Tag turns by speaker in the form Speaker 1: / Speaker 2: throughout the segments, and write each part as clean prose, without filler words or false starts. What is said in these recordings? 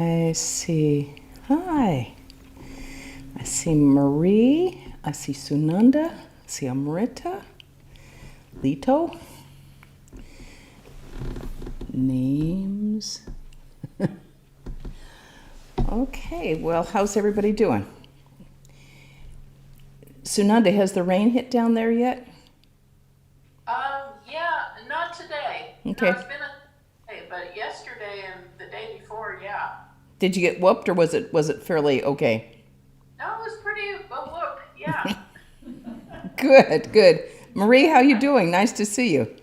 Speaker 1: I see. Hi. I see Marie. I see Sunanda. I see Amrita. Lito. Names. Okay, well, how's everybody doing? Sunanda, has the rain hit down there yet?
Speaker 2: Yeah, not today. No,
Speaker 1: Okay.
Speaker 2: it's been a day, but yesterday and the day before, yeah.
Speaker 1: Did you get whooped or was it fairly okay?
Speaker 2: No, it was pretty, well, look, yeah.
Speaker 1: Good, good. Marie, how you doing? Nice to see you.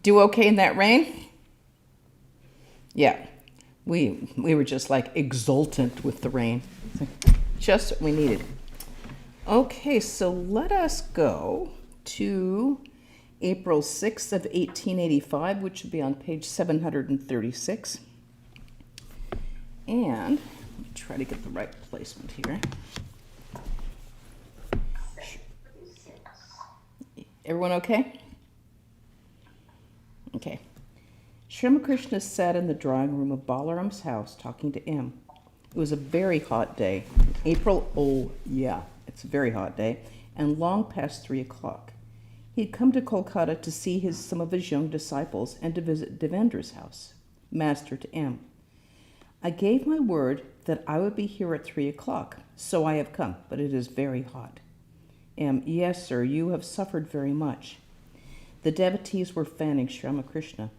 Speaker 1: Do okay in that rain? Yeah. We were just like exultant with the rain. Just what we needed. Okay, so let us go to April 6th of 1885, which would be on page 736. And let me try to get the right placement here. Everyone okay? Okay. Sri Ramakrishna sat in the drawing room of Balaram's house talking to M. It was a very hot day. April, oh yeah, it's a very hot day, and long past 3 o'clock. He had come to Kolkata to see some of his young disciples and to visit Devendra's house. Master to M. I gave my word that I would be here at 3 o'clock, so I have come, but it is very hot. M. Yes, sir, you have suffered very much. The devotees were fanning Sri Ramakrishna.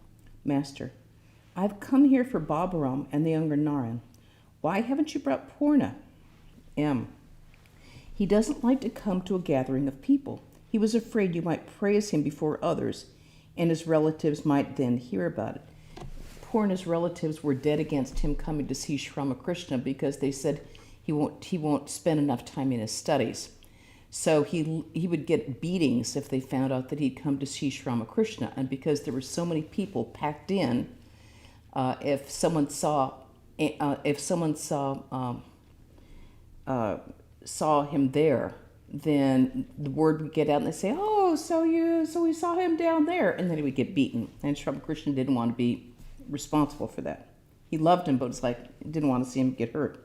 Speaker 1: Master, I've come here for Babaram and the younger Narayan. Why haven't you brought Purna? M. He doesn't like to come to a gathering of people. He was afraid you might praise him before others, and his relatives might then hear about it. Purna's relatives were dead against him coming to see Sri Ramakrishna because they said he won't spend enough time in his studies. So he would get beatings if they found out that he'd come to see Sri Ramakrishna. And because there were so many people packed in, if someone saw saw him there, then the word would get out, and they say, "Oh, so we saw him down there," and then he would get beaten. And Sri Ramakrishna didn't want to be responsible for that. He loved him, but it's like he didn't want to see him get hurt.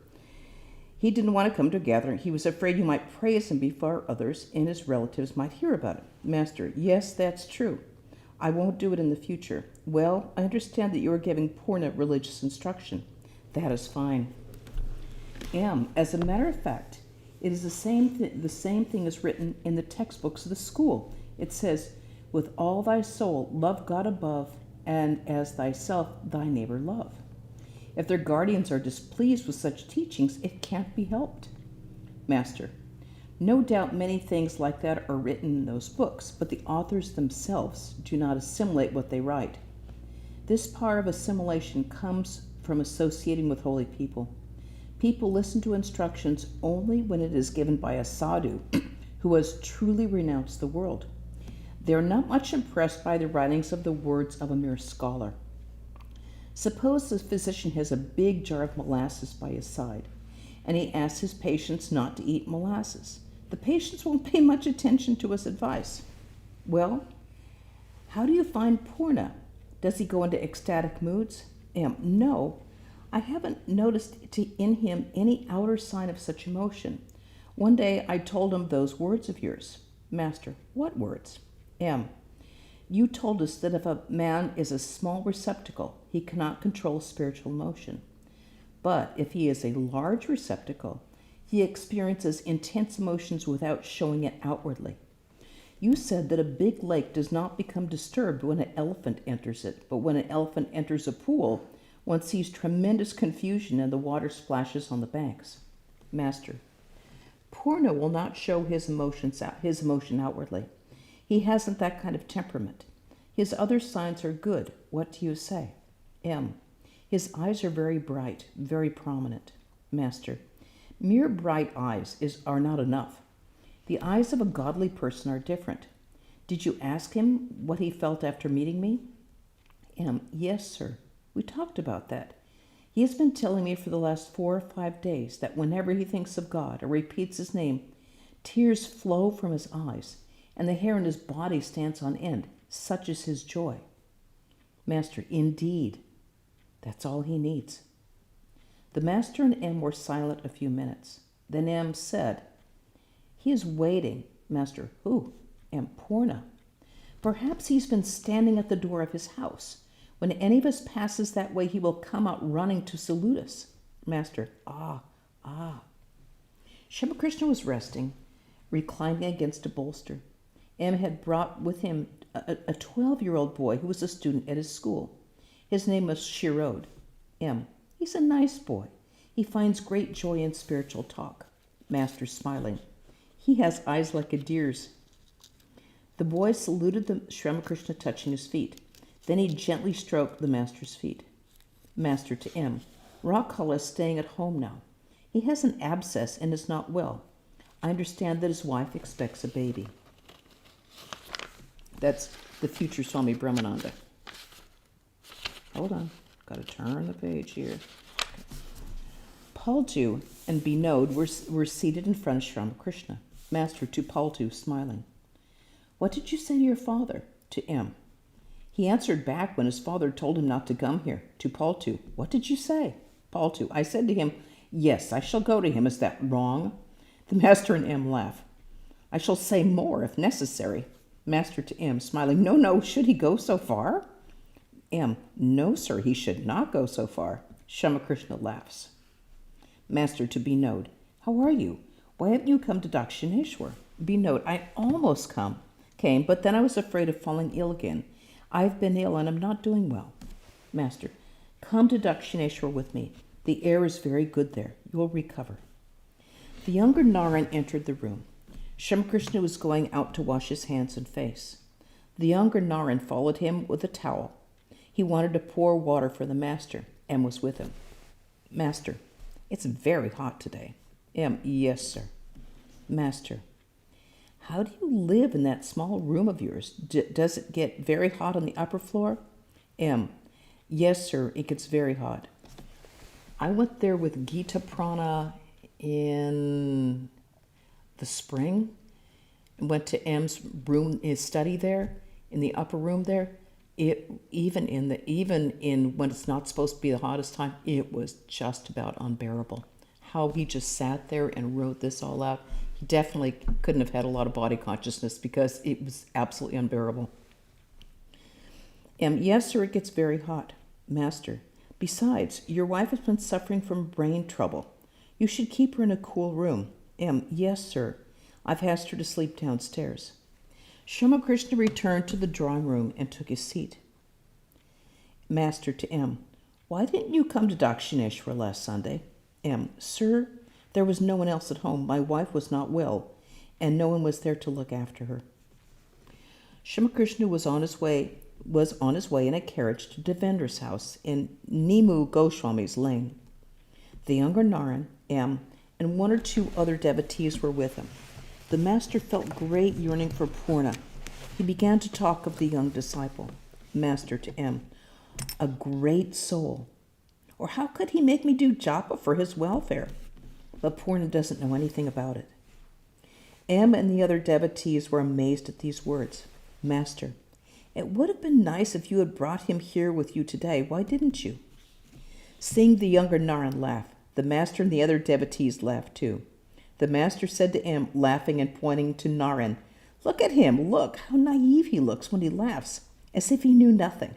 Speaker 1: He didn't want to come to a gathering. He was afraid you might praise him before others, and his relatives might hear about it. Master, yes, that's true. I won't do it in the future. Well, I understand that you are giving Purna religious instruction. That is fine. M. As a matter of fact, it is the same thing as written in the textbooks of the school. It says, with all thy soul, love God above, and as thyself, thy neighbor love. If their guardians are displeased with such teachings, it can't be helped. Master, no doubt many things like that are written in those books, but the authors themselves do not assimilate what they write. This power of assimilation comes from associating with holy people. People listen to instructions only when it is given by a sadhu who has truly renounced the world. They are not much impressed by the writings of the words of a mere scholar. Suppose the physician has a big jar of molasses by his side, and he asks his patients not to eat molasses. The patients won't pay much attention to his advice. Well, how do you find Purna? Does he go into ecstatic moods? No, I haven't noticed in him any outer sign of such emotion. One day I told him those words of yours. Master, what words? M. You told us that if a man is a small receptacle, he cannot control spiritual emotion. But if he is a large receptacle, he experiences intense emotions without showing it outwardly. You said that a big lake does not become disturbed when an elephant enters it, but when an elephant enters a pool, one sees tremendous confusion and the water splashes on the banks. Master, Purna will not show his emotion outwardly. He hasn't that kind of temperament. His other signs are good. What do you say? M. His eyes are very bright, very prominent. Master, mere bright eyes are not enough. The eyes of a godly person are different. Did you ask him what he felt after meeting me? M. Yes, sir. We talked about that. He has been telling me for the last 4 or 5 days that whenever he thinks of God or repeats his name, tears flow from his eyes, and the hair on his body stands on end. Such is his joy. Master, indeed, that's all he needs. The master and M were silent a few minutes. Then M said, "He is waiting." Master, "Who?" M, "Purna. Perhaps he's been standing at the door of his house. When any of us passes that way, he will come out running to salute us." Master, "Ah. Shamakrishna was resting, reclining against a bolster. M had brought with him a 12-year-old boy who was a student at his school. His name was Shirod. M, "He's a nice boy. He finds great joy in spiritual talk." Master, smiling, "He has eyes like a deer's." The boy saluted the Sri Ramakrishna, touching his feet. Then he gently stroked the master's feet. Master to M, "Rakhala is staying at home now. He has an abscess and is not well. I understand that his wife expects a baby." That's the future Swami Brahmananda. Hold on, got to turn the page here. Paltu and Binod were seated in front of Sri Ramakrishna. Master to Paltu, smiling, "What did you say to your father?" To M, "He answered back when his father told him not to come here." To Paltu, "What did you say?" Paltu, "I said to him, 'Yes, I shall go to him. Is that wrong?'" The master and M laugh. "I shall say more if necessary." Master to M, smiling, No, should he go so far?" M, "No, sir, he should not go so far." Shamakrishna laughs. Master to Binod, "How are you? Why haven't you come to Dakshineshwar?" Binod, "I almost came, but then I was afraid of falling ill again. I've been ill and I'm not doing well." Master, "Come to Dakshineshwar with me. The air is very good there. You will recover." The younger Naran entered the room. Shamakrishna was going out to wash his hands and face. The younger Naran followed him with a towel. He wanted to pour water for the master. M was with him. Master, "It's very hot today." M, "Yes, sir." Master, "How do you live in that small room of yours? Does it get very hot on the upper floor?" M, "Yes, sir, it gets very hot. I went there with Gita Prana in the spring. Went to M's room, his study there, in the upper room there. Even in when it's not supposed to be the hottest time, it was just about unbearable. How he just sat there and wrote this all out. He definitely couldn't have had a lot of body consciousness because it was absolutely unbearable." M, "Yes, sir, it gets very hot." Master, "Besides, your wife has been suffering from brain trouble. You should keep her in a cool room." M, "Yes, sir. I've asked her to sleep downstairs." Shamakrishna returned to the drawing room and took his seat. Master to M, "Why didn't you come to Dakshineshwar last Sunday?" M, "Sir, there was no one else at home. My wife was not well, and no one was there to look after her." Shamakrishna was on his way in a carriage to Devendra's house in Nimu Goswami's lane. The younger Naran, M, and one or two other devotees were with him. The master felt great yearning for Purna. He began to talk of the young disciple. Master to M, "A great soul. Or how could he make me do japa for his welfare?" But Purna doesn't know anything about it. M and the other devotees were amazed at these words. Master, "It would have been nice if you had brought him here with you today. Why didn't you?" Seeing the younger Naran laugh, the master and the other devotees laughed too. The master said to M, laughing and pointing to Naran, "Look at him, look, how naive he looks when he laughs, as if he knew nothing.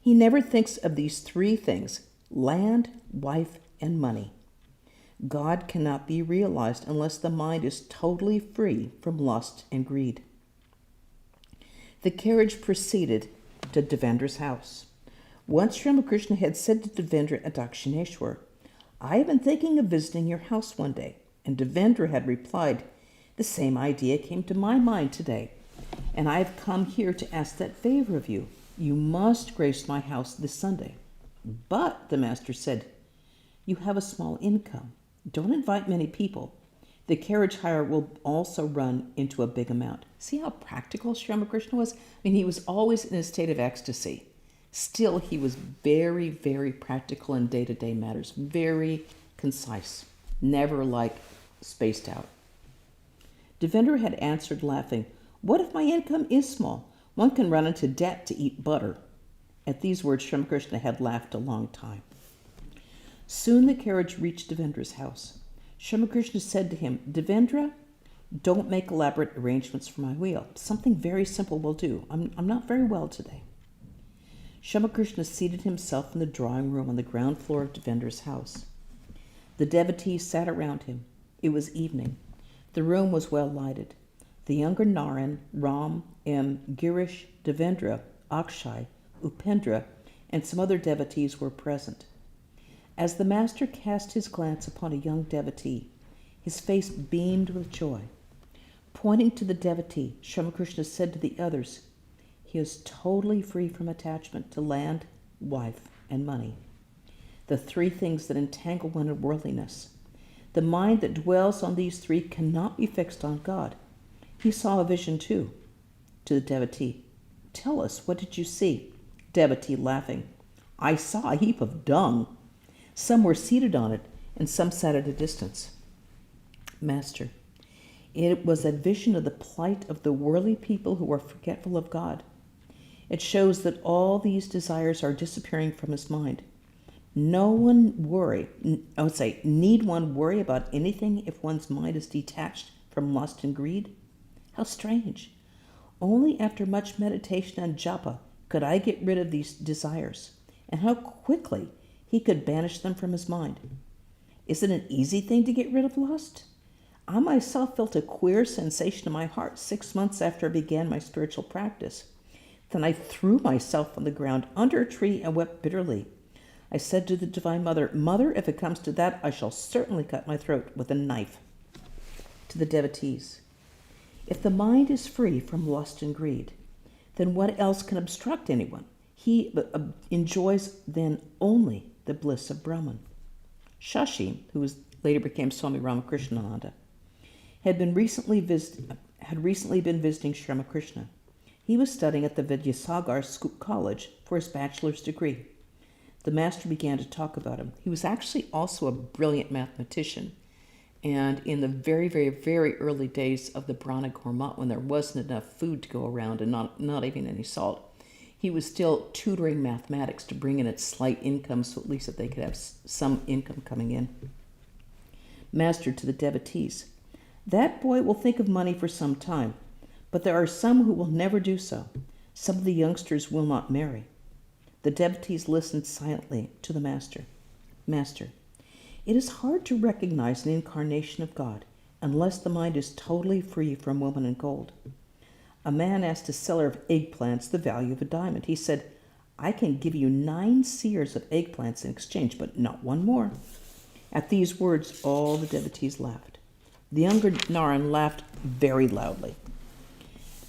Speaker 1: He never thinks of these three things, land, wife, and money. God cannot be realized unless the mind is totally free from lust and greed." The carriage proceeded to Devendra's house. Once Sri Ramakrishna had said to Devendra at Dakshineshwar, "I have been thinking of visiting your house one day." And Devendra had replied, "The same idea came to my mind today, and I have come here to ask that favor of you. You must grace my house this Sunday." "But," the master said, "you have a small income. Don't invite many people. The carriage hire will also run into a big amount." See how practical Sri Ramakrishna was? I mean, he was always in a state of ecstasy. Still, he was very, very practical in day-to-day matters, very concise, never spaced out. Devendra had answered, laughing, "What if my income is small? One can run into debt to eat butter." At these words, Sri Ramakrishna had laughed a long time. Soon the carriage reached Devendra's house. Sri Ramakrishna said to him, Devendra, don't make elaborate arrangements for my wheel. Something very simple will do. I'm not very well today. Sri Ramakrishna seated himself in the drawing room on the ground floor of Devendra's house. The devotees sat around him. It was evening. The room was well lighted. The younger Narayan, Ram, Girish, Devendra, Akshay, Upendra, and some other devotees were present. As the master cast his glance upon a young devotee, his face beamed with joy. Pointing to the devotee, Sri Ramakrishna said to the others, he is totally free from attachment to land, wife, and money, the three things that entangle one in worldliness. The mind that dwells on these three cannot be fixed on God. He saw a vision too. To the devotee, tell us, what did you see? Devotee laughing, I saw a heap of dung. Some were seated on it, and some sat at a distance. Master, it was a vision of the plight of the worldly people who are forgetful of God. It shows that all these desires are disappearing from his mind. Need one worry about anything if one's mind is detached from lust and greed? How strange. Only after much meditation and japa could I get rid of these desires, and how quickly he could banish them from his mind. Is it an easy thing to get rid of lust? I myself felt a queer sensation in my heart 6 months after I began my spiritual practice. Then I threw myself on the ground under a tree and wept bitterly. I said to the Divine Mother, Mother, if it comes to that, I shall certainly cut my throat with a knife. To the devotees, if the mind is free from lust and greed, then what else can obstruct anyone? He enjoys then only the bliss of Brahman. Shashi, who later became Swami Ramakrishnananda, had recently been visiting Sri Ramakrishna. He was studying at the Vidyasagar College for his bachelor's degree. The master began to talk about him. He was actually also a brilliant mathematician. And in the very, very, very early days of the Brahna Gourmat, when there wasn't enough food to go around and not even any salt, he was still tutoring mathematics to bring in its slight income, so at least that they could have some income coming in. Master to the devotees, that boy will think of money for some time, but there are some who will never do so. Some of the youngsters will not marry. The devotees listened silently to the master. Master, it is hard to recognize an incarnation of God unless the mind is totally free from woman and gold. A man asked a seller of eggplants the value of a diamond. He said, I can give you 9 seers of eggplants in exchange, but not one more. At these words, all the devotees laughed. The younger Narayan laughed very loudly.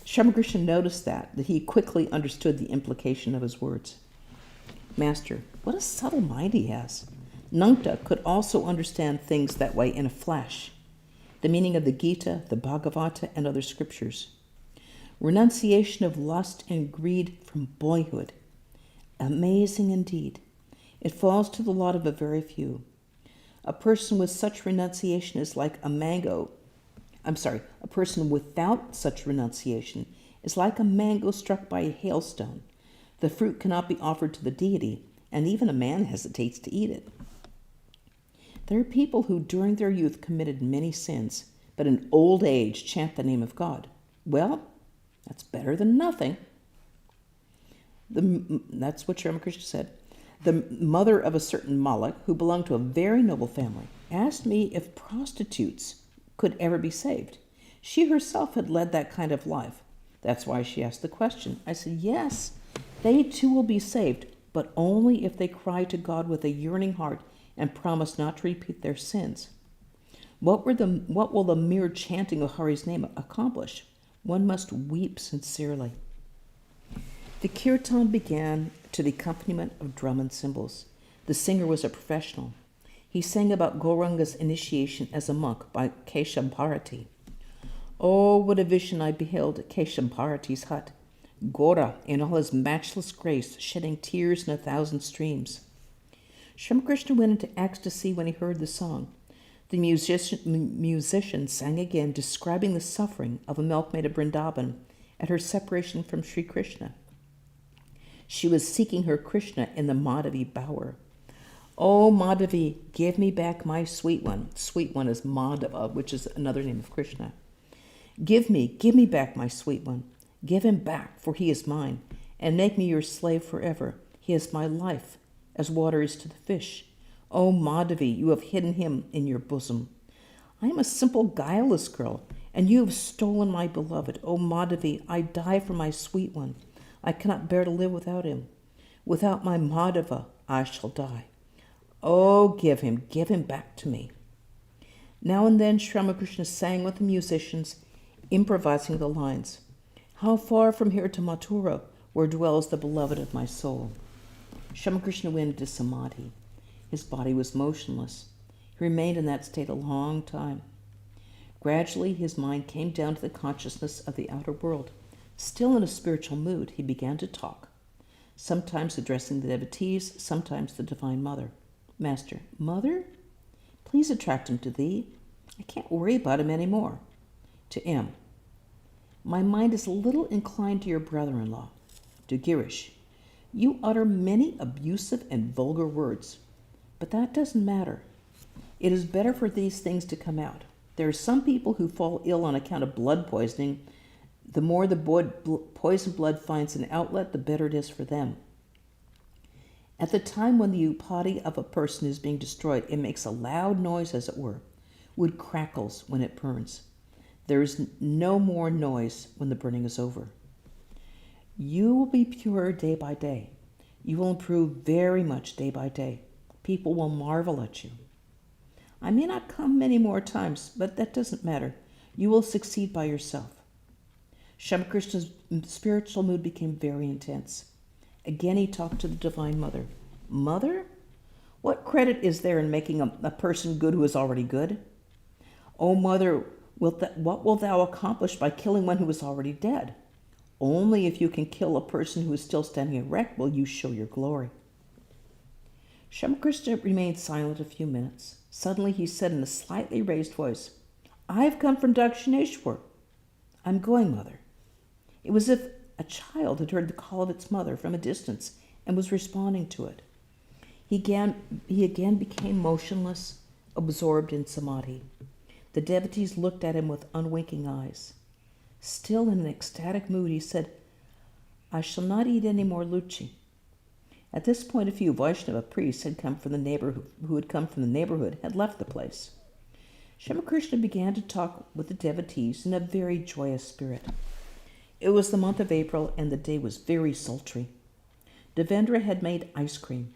Speaker 1: Sri Ramakrishna noticed that he quickly understood the implication of his words. Master, what a subtle mind he has. Nangta could also understand things that way in a flash. The meaning of the Gita, the Bhagavata, and other scriptures. Renunciation of lust and greed from boyhood. Amazing indeed. It falls to the lot of a very few. A person with such renunciation is like a person without such renunciation is like a mango struck by a hailstone. The fruit cannot be offered to the deity, and even a man hesitates to eat it. There are people who during their youth committed many sins, but in old age chant the name of God. Well, that's better than nothing. That's what Sri Ramakrishna said. The mother of a certain Malak, who belonged to a very noble family, asked me if prostitutes could ever be saved. She herself had led that kind of life. That's why she asked the question. I said, yes, they too will be saved, but only if they cry to God with a yearning heart and promise not to repeat their sins. What will the mere chanting of Hari's name accomplish? One must weep sincerely. The kirtan began to the accompaniment of drum and cymbals. The singer was a professional. He sang about Gauranga's initiation as a monk by Keshabharati. Oh, what a vision I beheld at Keshabharati's hut. Gaura, in all his matchless grace, shedding tears in 1,000 streams. Sri Ramakrishna went into ecstasy when he heard the song. The musician sang again, describing the suffering of a milkmaid of Vrindavan at her separation from Sri Krishna. She was seeking her Krishna in the Madhavi bower. Oh, Madhavi, give me back my sweet one. Sweet one is Madhava, which is another name of Krishna. Give me back my sweet one. Give him back, for he is mine, and make me your slave forever. He is my life, as water is to the fish. O Madhavi, you have hidden him in your bosom. I am a simple, guileless girl, and you have stolen my beloved. O Madhavi, I die for my sweet one. I cannot bear to live without him. Without my Madhava, I shall die. Oh, give him back to me. Now and then Sri Ramakrishna sang with the musicians, improvising the lines. How far from here to Mathura, where dwells the beloved of my soul? Sri Ramakrishna went into samadhi. His body was motionless. He remained in that state a long time. Gradually, his mind came down to the consciousness of the outer world. Still in a spiritual mood, he began to talk, sometimes addressing the devotees, sometimes the Divine Mother. Master, Mother, please attract him to thee. I can't worry about him any more. To M, my mind is a little inclined to your brother-in-law. To Girish, you utter many abusive and vulgar words, but that doesn't matter. It is better for these things to come out. There are some people who fall ill on account of blood poisoning. The more the poisoned blood finds an outlet, the better it is for them. At the time when the upadi of a person is being destroyed, it makes a loud noise, as it were. Wood crackles when it burns. There is no more noise when the burning is over. You will be purer day by day. You will improve very much day by day. People will marvel at you. I may not come many more times, but that doesn't matter. You will succeed by yourself. Sri Ramakrishna's spiritual mood became very intense. Again he talked to the Divine Mother. Mother, what credit is there in making a person good who is already good? O Mother, what wilt thou accomplish by killing one who is already dead? Only if you can kill a person who is still standing erect will you show your glory. Sri Ramakrishna remained silent a few minutes. Suddenly he said in a slightly raised voice, I have come from Dakshineshwar. I'm going, Mother. It was as if a child had heard the call of its mother from a distance and was responding to it. He again became motionless, absorbed in samadhi. The devotees looked at him with unwinking eyes. Still in an ecstatic mood, he said, I shall not eat any more luchi. At this point, a few Vaishnava priests who had come from the neighborhood had left the place. Sri Ramakrishna began to talk with the devotees in a very joyous spirit. It was the month of April, and the day was very sultry. Devendra had made ice cream.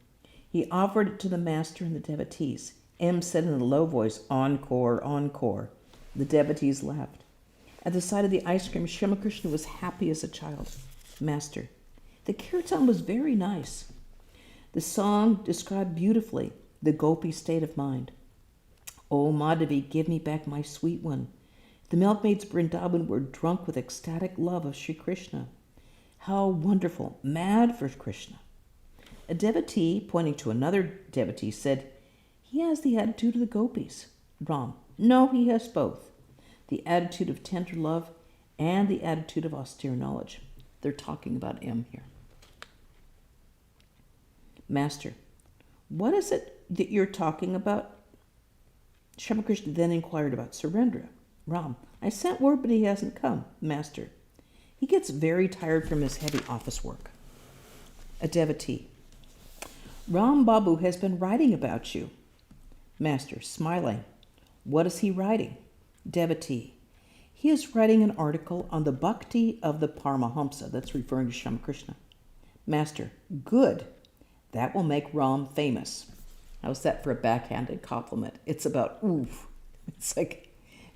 Speaker 1: He offered it to the master and the devotees. M said in a low voice, Encore, encore. The devotees laughed. At the sight of the ice cream, Sri Ramakrishna was happy as a child. Master, the kirtan was very nice. The song described beautifully the gopi state of mind. O Madhavi, give me back my sweet one. The milkmaids of Vrindavan were drunk with ecstatic love of Sri Krishna. How wonderful, mad for Krishna. A devotee, pointing to another devotee, said, he has the attitude of the gopis. Ram, no, he has both. The attitude of tender love and the attitude of austere knowledge. They're talking about M here. Master, what is it that you're talking about? Sri Ramakrishna then inquired about Surendra. Ram, I sent word, but he hasn't come. Master, he gets very tired from his heavy office work. A devotee. Ram Babu has been writing about you. Master, smiling. What is he writing? Devotee. He is writing an article on the bhakti of the Paramahamsa. That's referring to Sri Ramakrishna. Master, good. That will make Ram famous. How's that for a backhanded compliment? It's about, oof. It's like,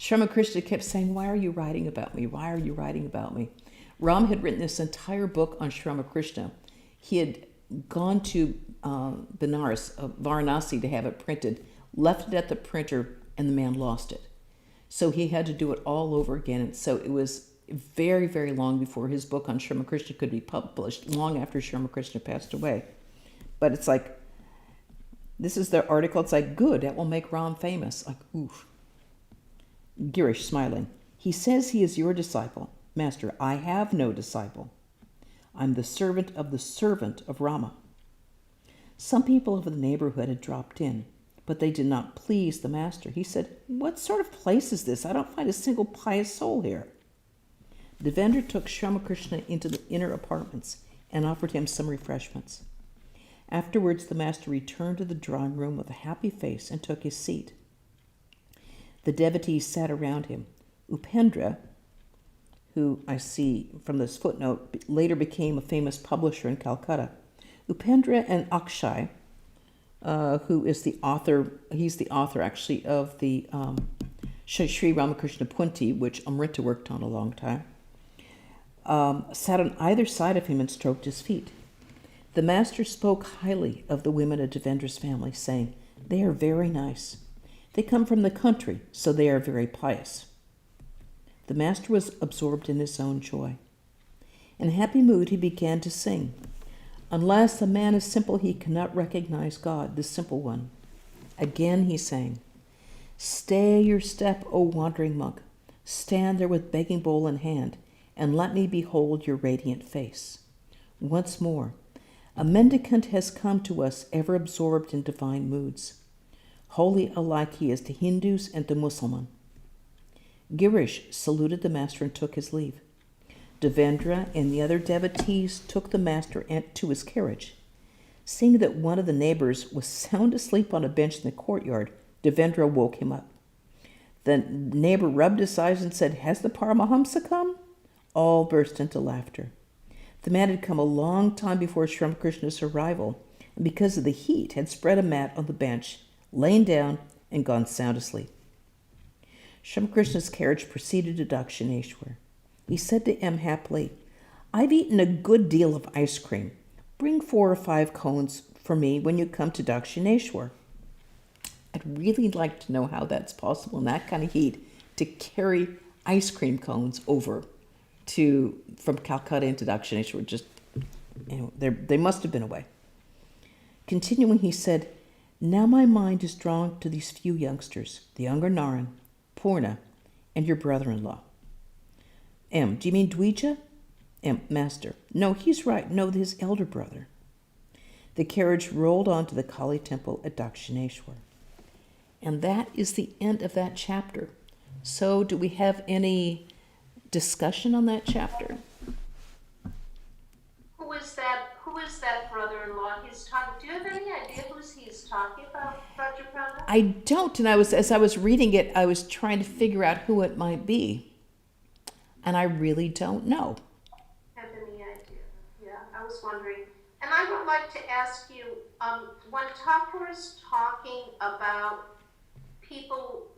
Speaker 1: Sri Ramakrishna kept saying, why are you writing about me? Why are you writing about me? Ram had written this entire book on Sri Ramakrishna. He had gone to Benares, Varanasi, to have it printed, left it at the printer, and the man lost it. So he had to do it all over again. And so it was very, very long before his book on Sri Ramakrishna could be published, long after Sri Ramakrishna passed away. But it's like, this is the article. It's like, good, that will make Ram famous. Like, oof. Girish, smiling. He says he is your disciple. Master, I have no disciple. I'm the servant of Rama. Some people of the neighborhood had dropped in, but they did not please the master. He said, "What sort of place is this? I don't find a single pious soul here." Devendra took Sri Ramakrishna into the inner apartments and offered him some refreshments. Afterwards, the master returned to the drawing room with a happy face and took his seat. The devotees sat around him. Upendra, who I see from this footnote later became a famous publisher in Calcutta. Upendra and Akshay, who is the author, he's the author actually of the Sri Ramakrishna Punti, which Amrita worked on a long time, sat on either side of him and stroked his feet. The master spoke highly of the women of Devendra's family, saying, "They are very nice. They come from the country, so they are very pious." The master was absorbed in his own joy. In a happy mood, he began to sing. "Unless a man is simple, he cannot recognize God, the simple one." Again he sang, "Stay your step, O wandering monk. Stand there with begging bowl in hand, and let me behold your radiant face." Once more, a mendicant has come to us, ever absorbed in divine moods. Holy alike he is to Hindus and to Mussulman. Girish saluted the master and took his leave. Devendra and the other devotees took the master to his carriage. Seeing that one of the neighbors was sound asleep on a bench in the courtyard, Devendra woke him up. The neighbor rubbed his eyes and said, "Has the Paramahamsa come?" All burst into laughter. The man had come a long time before Sri Ramakrishna's arrival, and because of the heat had spread a mat on the bench, lain down, and gone sound asleep. Sri Ramakrishna's carriage proceeded to Dakshineshwar. He said to M happily, "I've eaten a good deal of ice cream. Bring 4 or 5 cones for me when you come to Dakshineshwar." I'd really like to know how that's possible in that kind of heat to carry ice cream cones over from Calcutta into Dakshineshwar. Just, they must have been away. Continuing, he said, "Now my mind is drawn to these few youngsters, the younger Naran, Purna, and your brother-in-law." M, do you mean Dvija? M, Master. No, he's right. No, his elder brother. The carriage rolled on to the Kali temple at Dakshineshwar. And that is the end of that chapter. So do we have any discussion on that chapter?
Speaker 2: Who is that brother-in-law he's talking? Do you have any idea who he's talking about, Rajaprana?
Speaker 1: I don't, and as I was reading it, I was trying to figure out who it might be. And I really don't know.
Speaker 2: Have any idea? Yeah, I was wondering. And I would like to ask you, when Thakur is talking about people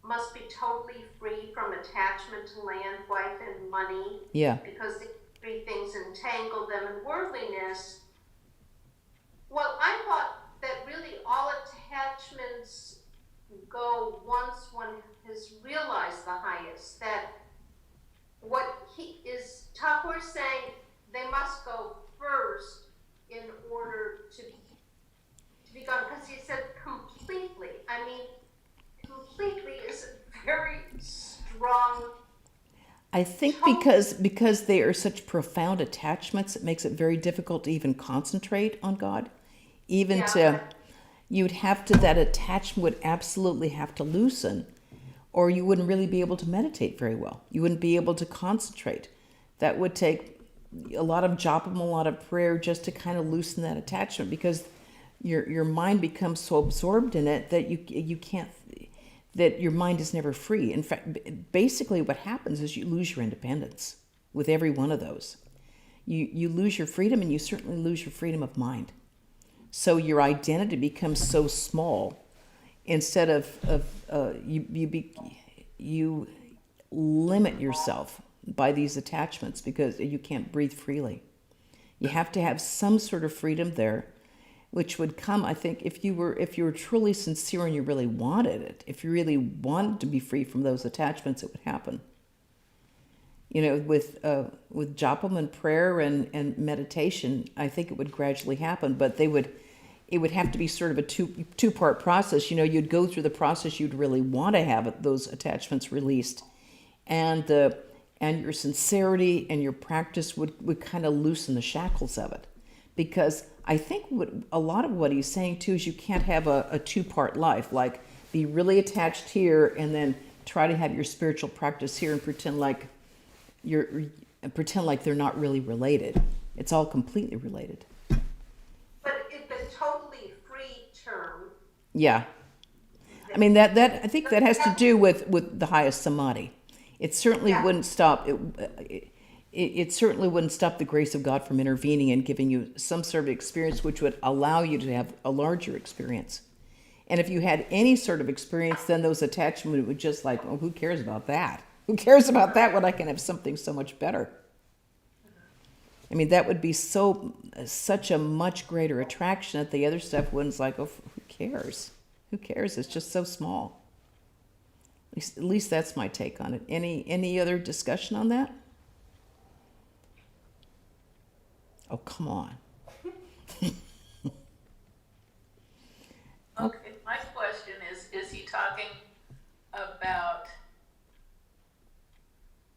Speaker 2: must be totally free from attachment to land, wife, and money,
Speaker 1: Yeah.
Speaker 2: because the three things entangle them in worldliness. Well, I thought that really all attachments go once one has realized the highest, that what he is, Thakur saying they must go first in order to be gone, because he said completely. I mean, completely is a very strong.
Speaker 1: I think because they are such profound attachments, it makes it very difficult to even concentrate on God. That attachment would absolutely have to loosen, or you wouldn't really be able to meditate very well. You wouldn't be able to concentrate. That would take a lot of jopam, a lot of prayer just to kind of loosen that attachment, because your mind becomes so absorbed in it that you can't, that your mind is never free. In fact, basically what happens is you lose your independence with every one of those. You lose your freedom, and you certainly lose your freedom of mind. So your identity becomes so small. Instead of you limit yourself by these attachments because you can't breathe freely. You have to have some sort of freedom there, which would come, I think, if you were truly sincere and you really wanted it. If you really wanted to be free from those attachments, it would happen. With jopam and prayer and meditation, I think it would gradually happen, but it would have to be sort of a two-part process. You'd go through the process, you'd really want to have those attachments released, and your sincerity and your practice would kind of loosen the shackles of it, because I think a lot of what he's saying too is you can't have a two-part life, like be really attached here and then try to have your spiritual practice here and pretend like they're not really related. It's all completely related.
Speaker 2: But it's a totally free term.
Speaker 1: Yeah. I mean that I think that has to do with the highest samadhi. It certainly wouldn't stop it certainly wouldn't stop the grace of God from intervening and giving you some sort of experience which would allow you to have a larger experience. And if you had any sort of experience, then those attachments would just like, oh, who cares about that? Who cares about that when I can have something so much better? I mean, that would be such a much greater attraction that the other stuff wouldn't like, oh, who cares? Who cares? It's just so small. At least that's my take on it. Any other discussion on that? Oh, come on.
Speaker 3: Okay, my question is he talking about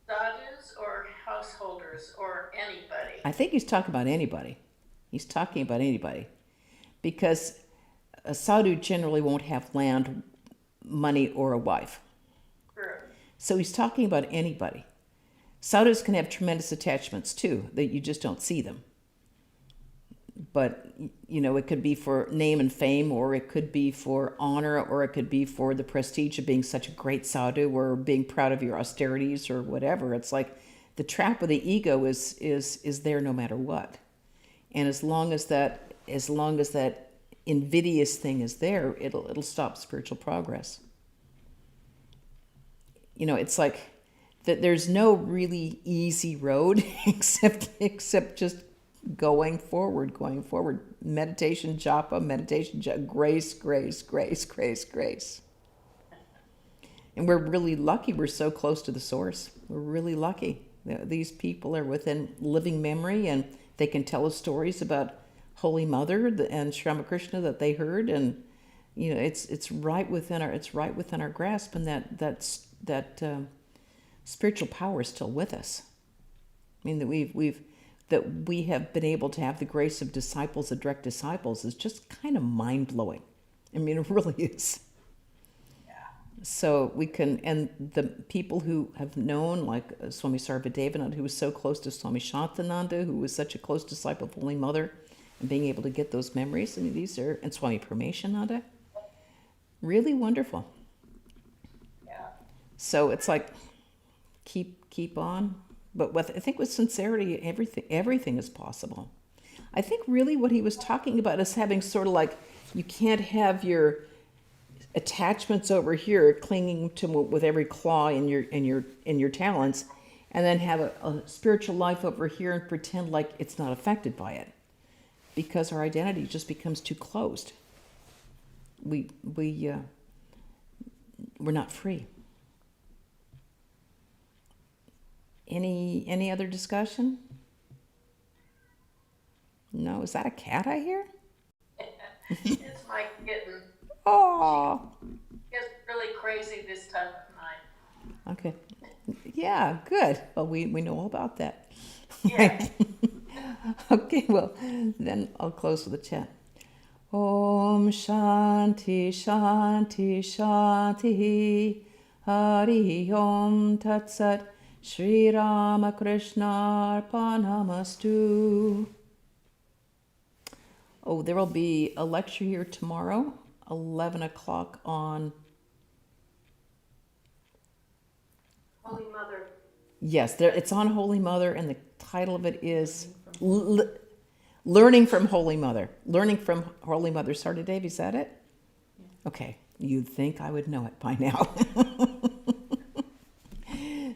Speaker 3: sadhus or householders or anybody?
Speaker 1: I think he's talking about anybody. He's talking about anybody. Because a sadhu generally won't have land, money, or a wife.
Speaker 3: Sure.
Speaker 1: So he's talking about anybody. Sadhus can have tremendous attachments too, that you just don't see them. But, you know, it could be for name and fame, or it could be for honor, or it could be for the prestige of being such a great sadhu, or being proud of your austerities, or whatever. It's like the trap of the ego is there no matter what. And as long as that invidious thing is there, it'll stop spiritual progress. You know, it's like that there's no really easy road except just going forward. Meditation, japa, grace. And we're really lucky. We're so close to the source. We're really lucky. These people are within living memory, and they can tell us stories about Holy Mother and Sri Ramakrishna that they heard, and you know it's right within our grasp, and that spiritual power is still with us. I mean that we have been able to have the grace of disciples, of direct disciples, is just kind of mind blowing. I mean, it really is. So we can, and the people who have known, like Swami Sarvadevananda, who was so close to Swami Shantananda, who was such a close disciple of Holy Mother, and being able to get those memories, I mean, and Swami Parmeshananda, really wonderful.
Speaker 3: Yeah.
Speaker 1: So it's like, keep on, but I think with sincerity, everything is possible. I think really what he was talking about is having sort of like, you can't have your attachments over here clinging to with every claw in your talons, and then have a spiritual life over here and pretend like it's not affected by it, because our identity just becomes too closed. We're not free. Any other discussion? No, is that a cat I hear?
Speaker 3: It's my kitten.
Speaker 1: Oh.
Speaker 3: It's really crazy this time of night.
Speaker 1: Okay. Yeah, good. Well, we know all about that.
Speaker 3: Yeah.
Speaker 1: Okay, well, then I'll close with a chant. Om Shanti Shanti Shanti Hari Om Tat Sat Sri Ramakrishna Arpanamastu. Oh, there will be a lecture here tomorrow, 11 o'clock on...
Speaker 2: Holy Mother.
Speaker 1: Yes, it's on Holy Mother, and the title of it is Learning from Holy Mother. Learning from Holy Mother. Sardadevi, is that it? Okay, you'd think I would know it by now.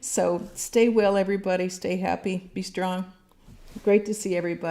Speaker 1: So stay well, everybody. Stay happy. Be strong. Great to see everybody.